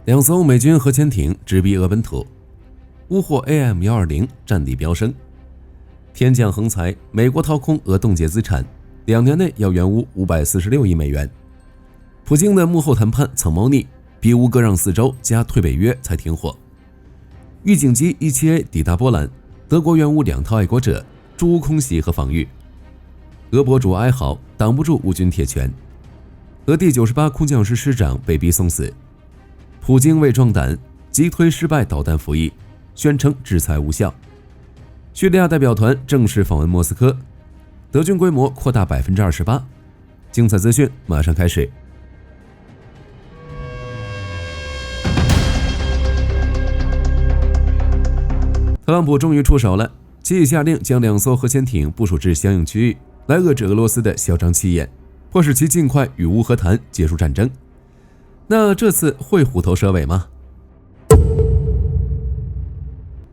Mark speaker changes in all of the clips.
Speaker 1: 2艘美军核潜艇直逼俄本土，乌获 AM-120 战力飙升。天降横财，美国掏空俄冻结资产，2年内要援乌546亿美元。普京的幕后谈判藏猫腻，逼乌各让4州加退北约才停火。预警机 17A 抵达波兰，德国援乌2套爱国者，驻乌空袭和防御。俄博主哀嚎，挡不住乌军铁拳。俄第98空降师师长被逼送死。普京为壮胆，急推失败导弹服役，宣称制裁无效。叙利亚代表团正式访问莫斯科，德军规模扩大 28%。精彩资讯马上开始。特朗普终于出手了，其已下令将2艘核潜艇部署至相应区域，来遏制俄罗斯的嚣张气焰，迫使其尽快与乌和谈结束战争。那这次会虎头蛇尾吗？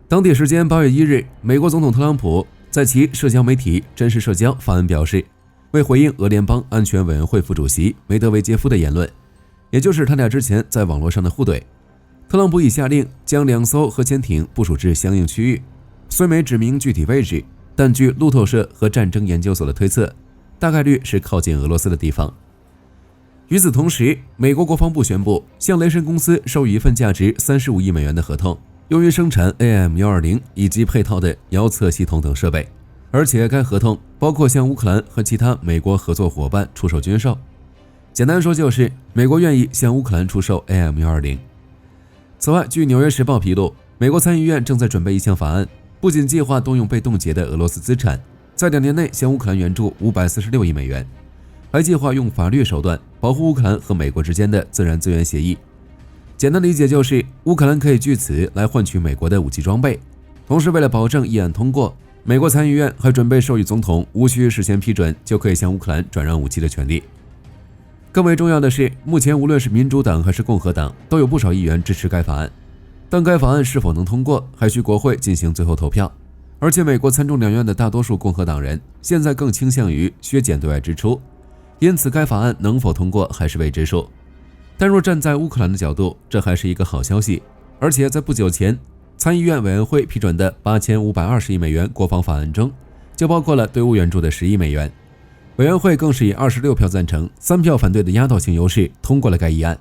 Speaker 1: 当地时间8月1日，美国总统特朗普在其社交媒体真实社交发文表示，为回应俄联邦安全委员会副主席梅德韦杰夫的言论，也就是他俩之前在网络上的互怼，特朗普已下令将2艘核潜艇部署至相应区域，虽没指明具体位置，但据路透社和战争研究所的推测，大概率是靠近俄罗斯的地方。与此同时，美国国防部宣布向雷神公司授予一份价值35亿美元的合同，用于生产 AM-120 以及配套的遥测系统等设备，而且该合同包括向乌克兰和其他美国合作伙伴出售军售。简单说就是美国愿意向乌克兰出售 AM-120。此外，据《纽约时报》披露，美国参议院正在准备一项法案，不仅计划动用被冻结的俄罗斯资产，在2年内向乌克兰援助546亿美元，还计划用法律手段保护乌克兰和美国之间的自然资源协议。简单理解就是，乌克兰可以据此来换取美国的武器装备。同时，为了保证议案通过，美国参议院还准备授予总统无需事先批准就可以向乌克兰转让武器的权利。更为重要的是，目前无论是民主党还是共和党都有不少议员支持该法案，但该法案是否能通过，还需国会进行最后投票。而且美国参众两院的大多数共和党人现在更倾向于削减对外支出，因此该法案能否通过还是未知数。但若站在乌克兰的角度，这还是一个好消息。而且在不久前，参议院委员会批准的8520亿美元国防法案中，就包括了对乌援助的10亿美元。委员会更是以26票赞成、3票反对的压倒性优势通过了该议案。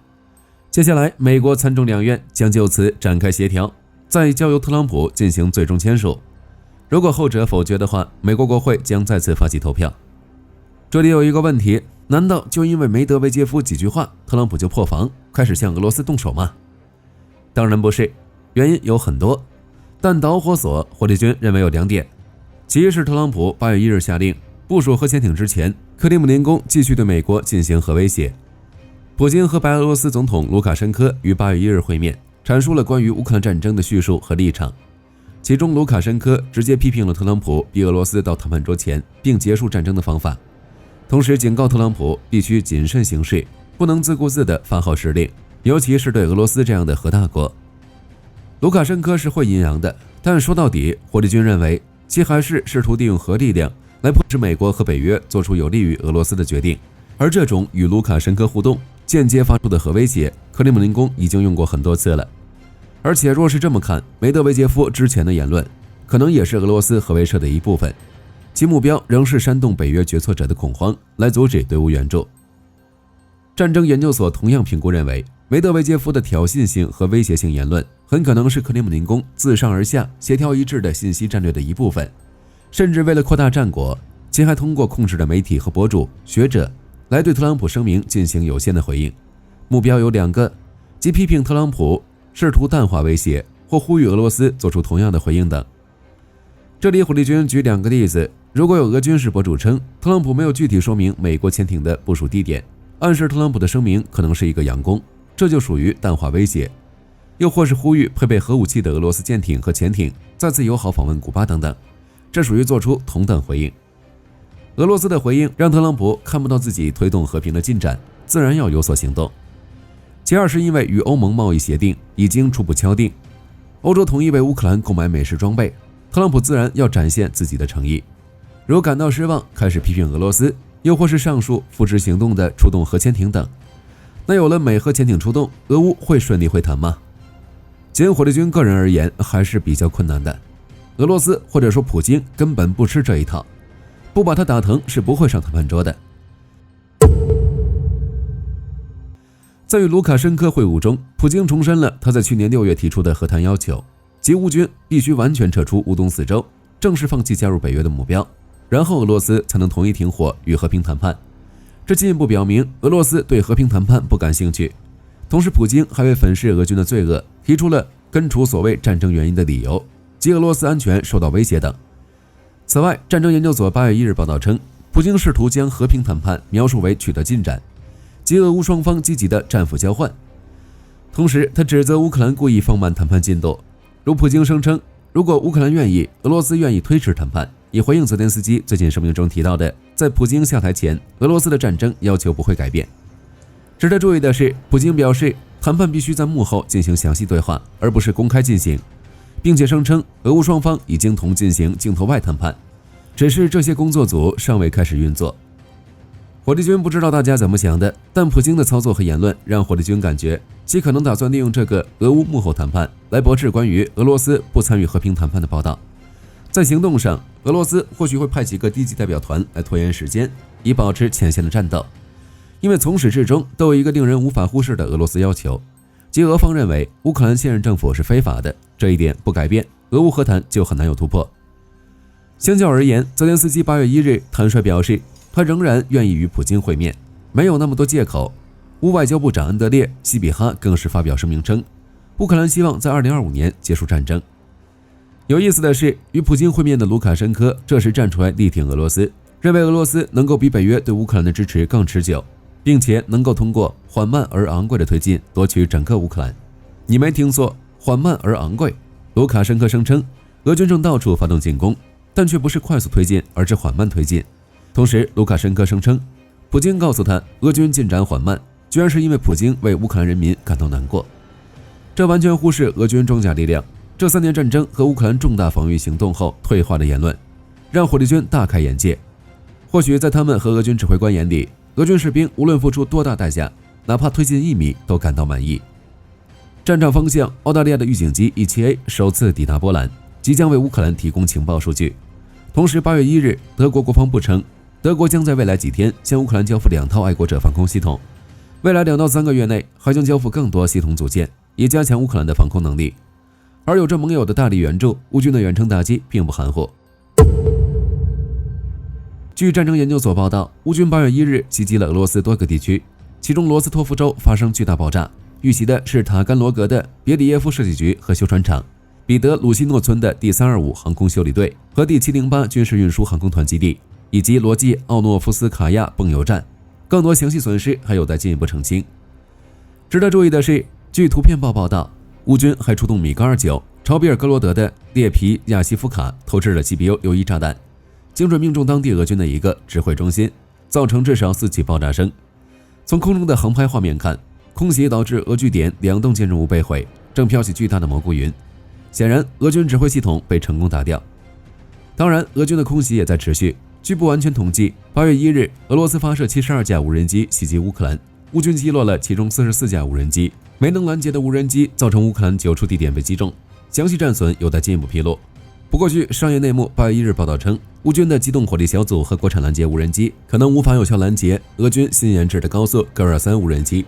Speaker 1: 接下来，美国参众两院将就此展开协调，再交由特朗普进行最终签署。如果后者否决的话，美国国会将再次发起投票。这里有一个问题，难道就因为梅德韦杰夫几句话，特朗普就破防，开始向俄罗斯动手吗？当然不是，原因有很多，但导火索火力军认为有2点。其一是特朗普8月1日下令部署核潜艇之前，克里姆林宫继续对美国进行核威胁。普京和白俄罗斯总统卢卡申科于8月1日会面，阐述了关于乌克兰战争的叙述和立场。其中卢卡申科直接批评了特朗普逼俄罗斯到谈判桌前并结束战争的方法，同时警告特朗普必须谨慎行事，不能自顾自地发号施令，尤其是对俄罗斯这样的核大国。卢卡申科是会阴阳的，但说到底，火力军认为其还是试图利用核力量来迫使美国和北约做出有利于俄罗斯的决定。而这种与卢卡申科互动间接发出的核威胁，克里姆林宫已经用过很多次了。而且若是这么看，梅德韦杰夫之前的言论可能也是俄罗斯核威慑的一部分，其目标仍是煽动北约决策者的恐慌，来阻止对乌援助。战争研究所同样评估认为，梅德韦杰夫的挑衅性和威胁性言论很可能是克里姆林宫自上而下协调一致的信息战略的一部分，甚至为了扩大战果，其还通过控制的媒体和博主、学者来对特朗普声明进行有限的回应，目标有2个，即批评特朗普试图淡化威胁，或呼吁俄罗斯做出同样的回应等。这里火力军举2个例子，如果有俄军事博主称特朗普没有具体说明美国潜艇的部署地点，暗示特朗普的声明可能是一个佯攻，这就属于淡化威胁；又或是呼吁配备核武器的俄罗斯舰艇和潜艇再次友好访问古巴等等，这属于做出同等回应。俄罗斯的回应让特朗普看不到自己推动和平的进展，自然要有所行动。其二是因为与欧盟贸易协定已经初步敲定，欧洲同意为乌克兰购买美式装备，特朗普自然要展现自己的诚意。如感到失望，开始批评俄罗斯，又或是上述付之行动的出动核潜艇等，那有了美核潜艇出动，俄乌会顺利会谈吗？仅火力军个人而言，还是比较困难的。俄罗斯或者说普京根本不吃这一套，不把他打疼是不会上谈判桌的。在与卢卡申科会晤中，普京重申了他在去年6月提出的和谈要求，即乌军必须完全撤出乌东4州，正式放弃加入北约的目标，然后俄罗斯才能同意停火与和平谈判。这进一步表明俄罗斯对和平谈判不感兴趣。同时，普京还为粉饰俄军的罪恶提出了根除所谓战争原因的理由，即俄罗斯安全受到威胁等。此外，战争研究所8月1日报道称，普京试图将和平谈判描述为取得进展，即俄乌双方积极的战俘交换。同时，他指责乌克兰故意放慢谈判进度，如普京声称，如果乌克兰愿意，俄罗斯愿意推迟谈判，以回应泽连斯基最近声明中提到的，在普京下台前，俄罗斯的战争要求不会改变。值得注意的是，普京表示，谈判必须在幕后进行详细对话，而不是公开进行，并且声称俄乌双方已经同进行镜头外谈判，只是这些工作组尚未开始运作。火力军不知道大家怎么想的，但普京的操作和言论让火力军感觉其可能打算利用这个俄乌幕后谈判来驳斥关于俄罗斯不参与和平谈判的报道。在行动上，俄罗斯或许会派几个低级代表团来拖延时间，以保持前线的战斗。因为从始至终都有一个令人无法忽视的俄罗斯要求，即俄方认为乌克兰现任政府是非法的，这一点不改变，俄乌和谈就很难有突破。相较而言，泽连斯基8月1日坦率表示，他仍然愿意与普京会面，没有那么多借口。乌外交部长安德烈·西比哈更是发表声明称，乌克兰希望在2025年结束战争。有意思的是，与普京会面的卢卡申科这时站出来力挺俄罗斯，认为俄罗斯能够比北约对乌克兰的支持更持久，并且能够通过缓慢而昂贵的推进夺取整个乌克兰。你没听错，缓慢而昂贵。卢卡申科声称，俄军正到处发动进攻，但却不是快速推进，而是缓慢推进。同时，卢卡申科声称，普京告诉他，俄军进展缓慢，居然是因为普京为乌克兰人民感到难过。这完全忽视俄军装甲力量这3年战争和乌克兰重大防御行动后退化的言论，让火力军大开眼界。或许在他们和俄军指挥官眼里，俄军士兵无论付出多大代价，哪怕推进1米都感到满意。战场方向，澳大利亚的预警机 E7A 首次抵达波兰，即将为乌克兰提供情报数据。同时8月1日，德国国防部称，德国将在未来几天向乌克兰交付2套爱国者防空系统，未来2到3个月内还将交付更多系统组件，以加强乌克兰的防空能力。而有着盟友的大力援助，乌军的远程打击并不含糊。据战争研究所报道，乌军8月1日袭击了俄罗斯多个地区，其中罗斯托夫州发生巨大爆炸，遇袭的是塔甘罗格的别里耶夫设计局和修船厂，彼得鲁西诺村的第325航空修理队和第708军事运输航空团基地，以及罗季奥诺夫斯卡亚泵油站。更多详细损失还有待进一步澄清。值得注意的是，据图片报报道，乌军还出动米格29朝比尔格罗德的列皮亚西夫卡投掷了 GBU-61炸弹，精准命中当地俄军的一个指挥中心，造成至少4起爆炸声。从空中的航拍画面看，空袭导致俄据点2栋建筑物被毁，正飘起巨大的蘑菇云。显然，俄军指挥系统被成功打掉。当然，俄军的空袭也在持续。据不完全统计，8月1日，俄罗斯发射72架无人机袭击乌克兰，乌军击落了其中44架无人机，没能拦截的无人机造成乌克兰9处地点被击中，详细战损有待进一步披露。不过，据商业内幕8月1日报道称，乌军的机动火力小组和国产拦截无人机可能无法有效拦截俄军新研制的高速戈尔3无人机。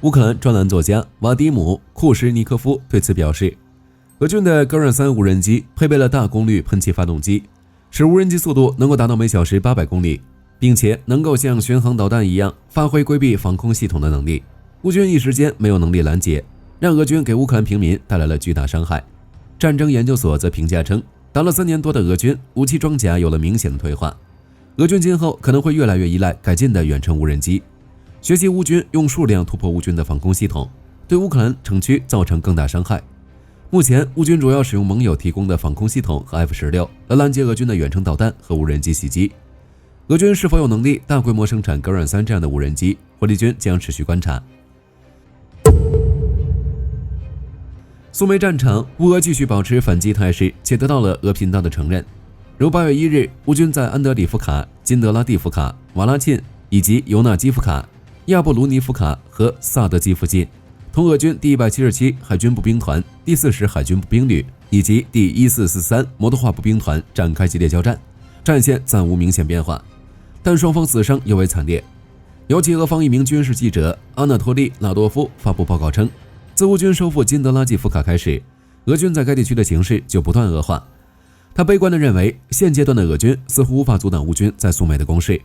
Speaker 1: 乌克兰专栏作家瓦迪姆·库什尼科夫对此表示，俄军的戈尔3无人机配备了大功率喷气发动机，使无人机速度能够达到每小时800公里，并且能够像巡航导弹一样发挥规避防空系统的能力。乌军一时间没有能力拦截，让俄军给乌克兰平民带来了巨大伤害。战争研究所则评价称，打了3年多的俄军武器装甲有了明显的退化，俄军今后可能会越来越依赖改进的远程无人机，学习乌军用数量突破乌军的防空系统，对乌克兰城区造成更大伤害。目前，乌军主要使用盟友提供的防空系统和 F-16来拦截俄军的远程导弹和无人机袭击。俄军是否有能力大规模生产戈尔3这样的无人机，火力军将持续观察。苏梅战场，乌俄继续保持反击态势，且得到了俄频道的承认。如8月1日，乌军在安德里夫卡、金德拉蒂夫卡、瓦拉沁以及尤纳基夫卡亚布卢尼夫卡和萨德基附近，同俄军第177海军步兵团、第40海军步兵旅以及第1443摩托化步兵团展开激烈交战，战线暂无明显变化，但双方死伤尤为惨烈。尤其俄方一名军事记者阿纳托利·拉多夫发布报告称，自乌军收复金德拉季夫卡开始，俄军在该地区的形势就不断恶化。他悲观地认为，现阶段的俄军似乎无法阻挡乌军在苏美的攻势。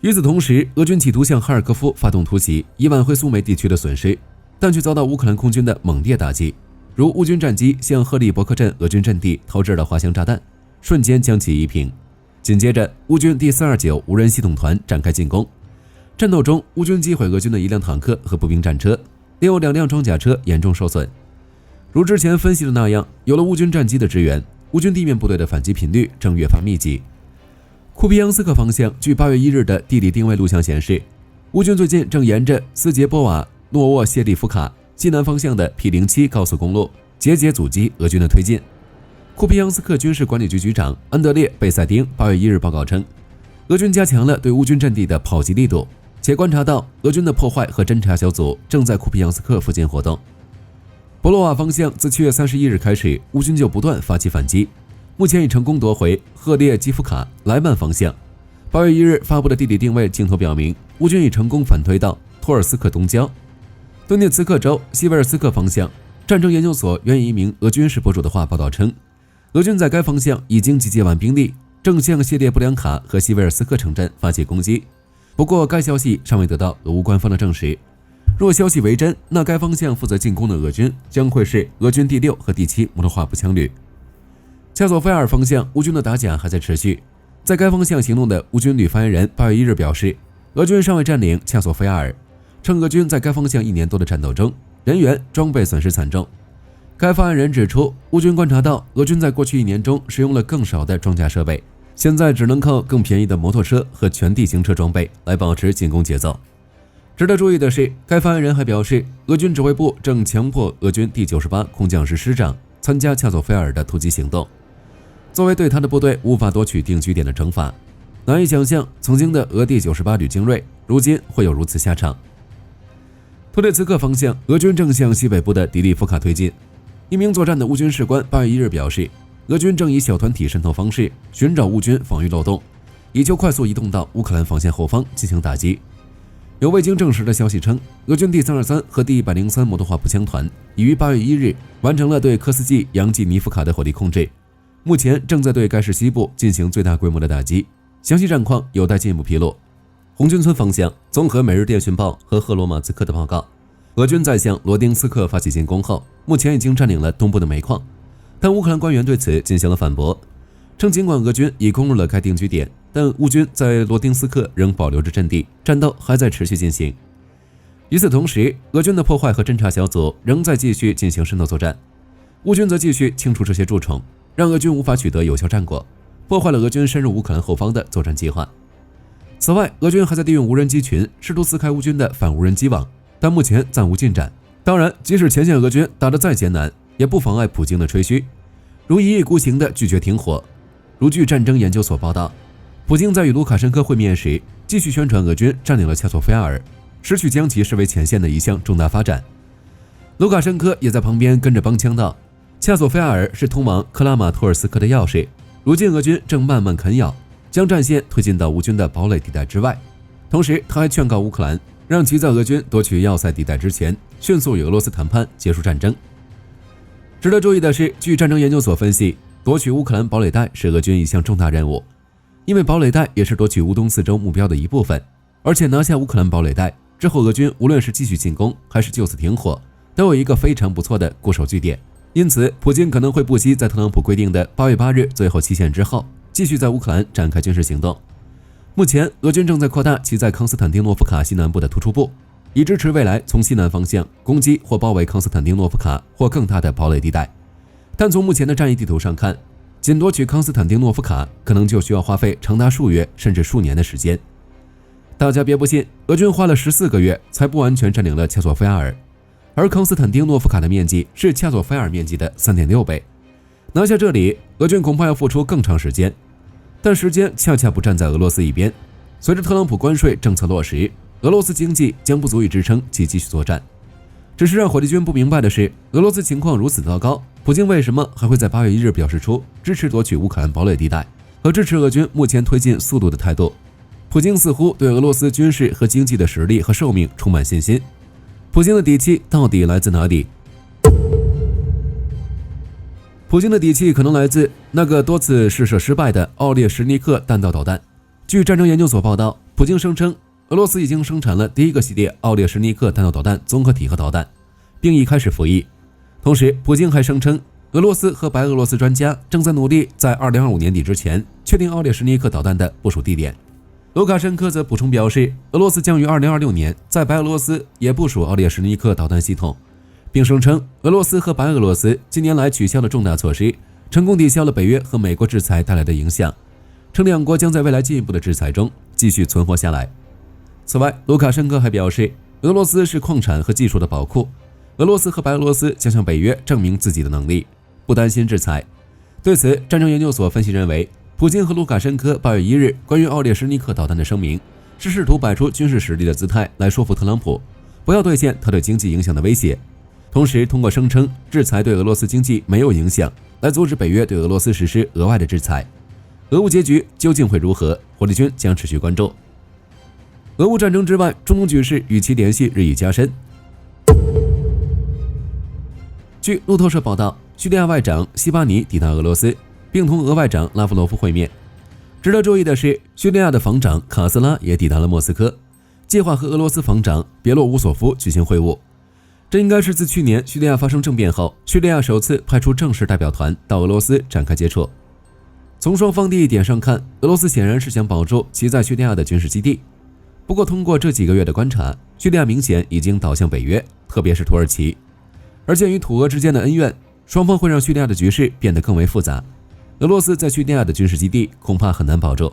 Speaker 1: 与此同时，俄军企图向哈尔科夫发动突袭，以挽回苏美地区的损失，但却遭到乌克兰空军的猛烈打击，如乌军战机向赫利伯克镇俄军阵地投掷了滑翔炸弹，瞬间将其夷平。紧接着，乌军第429无人系统团展开进攻。战斗中，乌军击毁俄军的一辆坦克和步兵战车，另有2辆装甲车严重受损。如之前分析的那样，有了乌军战机的支援，乌军地面部队的反击频率正越发密集。库皮扬斯克方向，据8月1日的地理定位录像显示，乌军最近正沿着斯捷波瓦诺沃谢利夫卡西南方向的 P07 高速公路节节阻击俄军的推进。库皮扬斯克军事管理局局长安德烈·贝塞丁8月1日报告称，俄军加强了对乌军阵地的炮击力度，且观察到俄军的破坏和侦察小组正在库皮扬斯克附近活动。博洛瓦方向自7月31日开始，乌军就不断发起反击，目前已成功夺回赫列基夫卡莱曼方向。8月1日发布的地理定位镜头表明，乌军已成功反推到托尔斯克东郊。顿涅茨克州西维尔斯克方向，战争研究所援引一名俄军事博主的话报道称，俄军在该方向已经集结完兵力，正向谢列布良卡和西维尔斯克城镇发起攻击。不过该消息尚未得到俄乌官方的证实。若消息为真，那该方向负责进攻的俄军将会是俄军第6和第7摩托化步枪旅。恰索菲尔方向，乌军的打假还在持续。在该方向行动的乌军旅发言人8月1日表示，俄军尚未占领恰索菲尔，称俄军在该方向1年多的战斗中，人员装备损失惨重。该发言人指出，乌军观察到俄军在过去1年中使用了更少的装甲设备，现在只能靠更便宜的摩托车和全地形车装备来保持进攻节奏。值得注意的是，该发言人还表示，俄军指挥部正强迫俄军第98空降师师长参加恰索菲尔的突击行动，作为对他的部队无法夺取定居点的惩罚。难以想象，曾经的俄第98旅精锐，如今会有如此下场。托列茨克方向，俄军正向西北部的迪利夫卡推进。一名作战的乌军士官8月1日表示，俄军正以小团体渗透方式寻找乌军防御漏洞，以求快速移动到乌克兰防线后方进行打击。有未经证实的消息称，俄军第323和第103摩托化步枪团已于8月1日完成了对科斯季扬季尼夫卡的火力控制，目前正在对该市西部进行最大规模的打击，详细战况有待进一步披露。红军村方向，综合《每日电讯报》和赫罗马兹克的报告，俄军在向罗丁斯克发起进攻后，目前已经占领了东部的煤矿，但乌克兰官员对此进行了反驳，称尽管俄军已攻入了该定居点，但乌军在罗丁斯克仍保留着阵地，战斗还在持续进行。与此同时，俄军的破坏和侦察小组仍在继续进行渗透作战，乌军则继续清除这些蛀虫，让俄军无法取得有效战果，破坏了俄军深入乌克兰后方的作战计划。此外，俄军还在利用无人机群试图撕开乌军的反无人机网，但目前暂无进展。当然，即使前线俄军打得再艰难，也不妨碍普京的吹嘘，如一意孤行地拒绝停火。如据战争研究所报道，普京在与卢卡申科会面时，继续宣传俄军占领了恰索菲尔，失去将其视为前线的一项重大发展。卢卡申科也在旁边跟着帮腔道，恰索菲尔是通往克拉马托尔斯克的钥匙，如今俄军正慢慢啃咬，将战线推进到乌军的堡垒地带之外。同时，他还劝告乌克兰，让其在俄军夺取要塞地带之前，迅速与俄罗斯谈判结束战争。值得注意的是，据战争研究所分析，夺取乌克兰堡垒带是俄军一项重大任务，因为堡垒带也是夺取乌东四州目标的一部分，而且拿下乌克兰堡垒带之后，俄军无论是继续进攻还是就此停火，都有一个非常不错的固守据点。因此，普京可能会不惜在特朗普规定的8月8日最后期限之后，继续在乌克兰展开军事行动。目前，俄军正在扩大其在康斯坦丁诺夫卡西南部的突出部，以支持未来从西南方向攻击或包围康斯坦丁诺夫卡或更大的堡垒地带。但从目前的战役地图上看，仅夺取康斯坦丁诺夫卡可能就需要花费长达数月甚至数年的时间。大家别不信，俄军花了14个月才不完全占领了恰索菲尔，而康斯坦丁诺夫卡的面积是恰索菲尔面积的 3.6 倍。拿下这里，俄军恐怕要付出更长时间，但时间恰恰不站在俄罗斯一边。随着特朗普关税政策落实，俄罗斯经济将不足以支撑其继续作战。只是让火力军不明白的是，俄罗斯情况如此糟糕，普京为什么还会在8月1日表示出支持夺取乌克兰堡垒地带和支持俄军目前推进速度的态度？普京似乎对俄罗斯军事和经济的实力和寿命充满信心。普京的底气到底来自哪里？普京的底气可能来自那个多次试射失败的奥列什尼克弹道导弹。据战争研究所报道，普京声称俄罗斯已经生产了第一个系列奥列什尼克弹道导弹综合体和导弹，并已开始服役。同时，普京还声称，俄罗斯和白俄罗斯专家正在努力在2025年底之前确定奥列什尼克导弹的部署地点。卢卡申科则补充表示，俄罗斯将于2026年在白俄罗斯也部署奥列什尼克导弹系统，并声称俄罗斯和白俄罗斯近年来取消了重大措施，成功抵消了北约和美国制裁带来的影响，称两国将在未来进一步的制裁中继续存活下来。此外，卢卡申科还表示，俄罗斯是矿产和技术的宝库，俄罗斯和白俄罗斯将向北约证明自己的能力，不担心制裁。对此，战争研究所分析认为，普京和卢卡申科8月1日关于奥列什尼克导弹的声明，是试图摆出军事实力的姿态来说服特朗普不要兑现他对经济影响的威胁，同时通过声称制裁对俄罗斯经济没有影响，来阻止北约对俄罗斯实施额外的制裁。俄乌结局究竟会如何？火力军将持续关注。俄乌战争之外，中东局势与其联系日益加深。据路透社报道，叙利亚外长西巴尼抵达俄罗斯，并同俄外长拉夫罗夫会面。值得注意的是，叙利亚的防长卡斯拉也抵达了莫斯科，计划和俄罗斯防长别洛乌索夫举行会晤。这应该是自去年叙利亚发生政变后，叙利亚首次派出正式代表团到俄罗斯展开接触。从双方利益点上看，俄罗斯显然是想保住其在叙利亚的军事基地。不过，通过这几个月的观察，叙利亚明显已经倒向北约，特别是土耳其。而鉴于土俄之间的恩怨，双方会让叙利亚的局势变得更为复杂。俄罗斯在叙利亚的军事基地恐怕很难保住。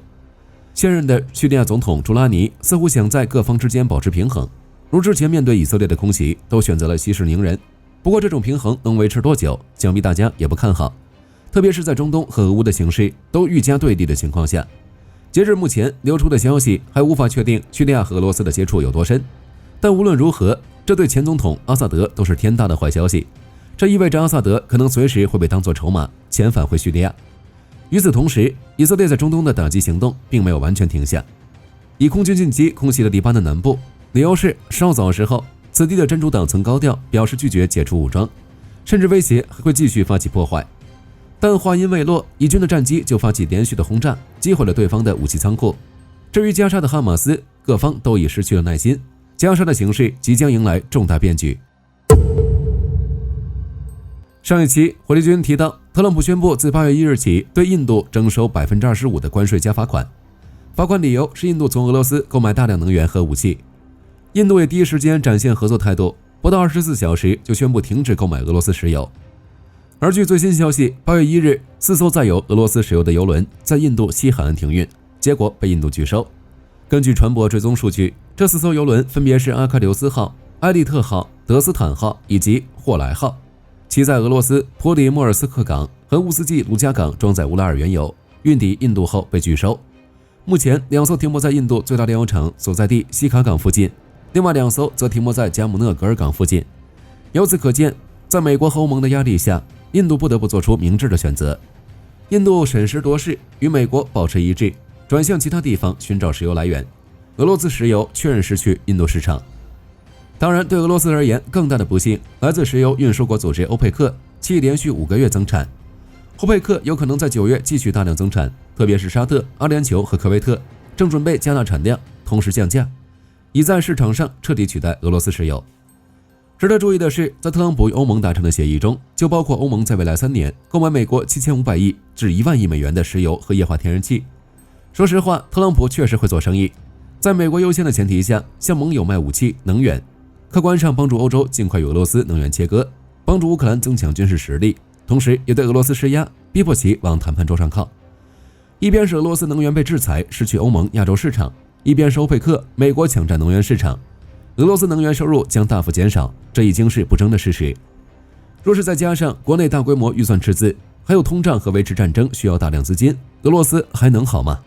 Speaker 1: 现任的叙利亚总统朱拉尼似乎想在各方之间保持平衡，如之前面对以色列的空袭，都选择了息事宁人。不过，这种平衡能维持多久，想必大家也不看好。特别是在中东和俄乌的形势都愈加对立的情况下，截至目前流出的消息还无法确定叙利亚和俄罗斯的接触有多深。但无论如何，这对前总统阿萨德都是天大的坏消息。这意味着阿萨德可能随时会被当作筹码遣返回叙利亚。与此同时，以色列在中东的打击行动并没有完全停下，以空军进击空袭了黎巴嫩南部，理由是稍早时候此地的真主党曾高调表示拒绝解除武装，甚至威胁还会继续发起破坏。但话音未落，以军的战机就发起连续的轰炸，击毁了对方的武器仓库。至于加沙的哈马斯，各方都已失去了耐心，加沙的形势即将迎来重大变局。上一期火力军提到，特朗普宣布自8月1日起对印度征收 25% 的关税加罚款，罚款理由是印度从俄罗斯购买大量能源和武器。印度也第一时间展现合作态度，不到24小时就宣布停止购买俄罗斯石油。而据最新消息，8月1日，4艘载有俄罗斯石油的油轮在印度西海岸停运，结果被印度拒收。根据船舶追踪数据，这4艘油轮分别是阿喀琉斯号、埃利特号、德斯坦号以及霍莱号，其在俄罗斯普里莫尔斯克港和乌斯季卢加港装载乌拉尔原油，运抵印度后被拒收。目前2艘停泊在印度最大炼油厂所在地西卡港附近，另外2艘则停泊在加姆讷格尔港附近。由此可见，在美国和欧盟的压力下，印度不得不做出明智的选择。印度审时度势，与美国保持一致，转向其他地方寻找石油来源。俄罗斯石油确认失去印度市场。当然，对俄罗斯而言，更大的不幸来自石油运输国组织欧佩克，其连续5个月增产。欧佩克有可能在9月继续大量增产，特别是沙特、阿联酋和科威特正准备加大产量，同时降价，以在市场上彻底取代俄罗斯石油。值得注意的是，在特朗普与欧盟达成的协议中，就包括欧盟在未来3年购买美国7500亿至1万亿美元的石油和液化天然气。说实话，特朗普确实会做生意，在美国优先的前提下，向盟友卖武器、能源，客观上帮助欧洲尽快与俄罗斯能源切割，帮助乌克兰增强军事实力，同时也对俄罗斯施压，逼迫其往谈判桌上靠。一边是俄罗斯能源被制裁，失去欧盟亚洲市场，一边是欧佩克、美国抢占能源市场，俄罗斯能源收入将大幅减少，这已经是不争的事实。若是再加上国内大规模预算赤字，还有通胀和维持战争需要大量资金，俄罗斯还能好吗？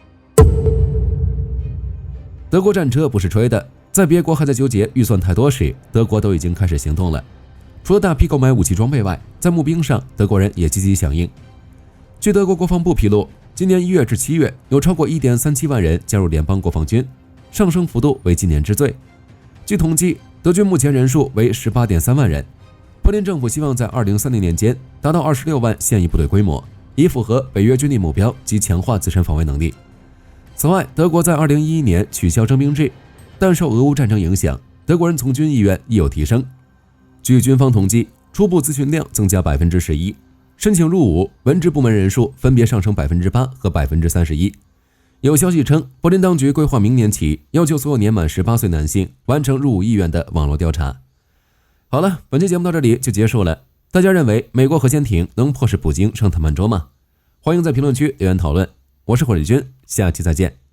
Speaker 1: 德国战车不是吹的，在别国还在纠结预算太多时，德国都已经开始行动了。除了大批购买武器装备外，在募兵上，德国人也积极响应。据德国国防部披露，今年1月至7月，有超过 1.37 万人加入联邦国防军，上升幅度为今年之最。据统计，德军目前人数为 18.3 万人。柏林政府希望在2030年间达到26万现役部队规模，以符合北约军力目标及强化自身防卫能力。此外，德国在2011年取消征兵制，但受俄乌战争影响，德国人从军意愿亦有提升。据军方统计，初步咨询量增加 11%， 申请入伍文职部门人数分别上升 8% 和 31%。有消息称，柏林当局规划明年起要求所有年满18岁男性完成入伍意愿的网络调查。好了，本期节目到这里就结束了。大家认为美国核潜艇能迫使普京上谈判桌吗？欢迎在评论区留言讨论。我是火力军，下期再见。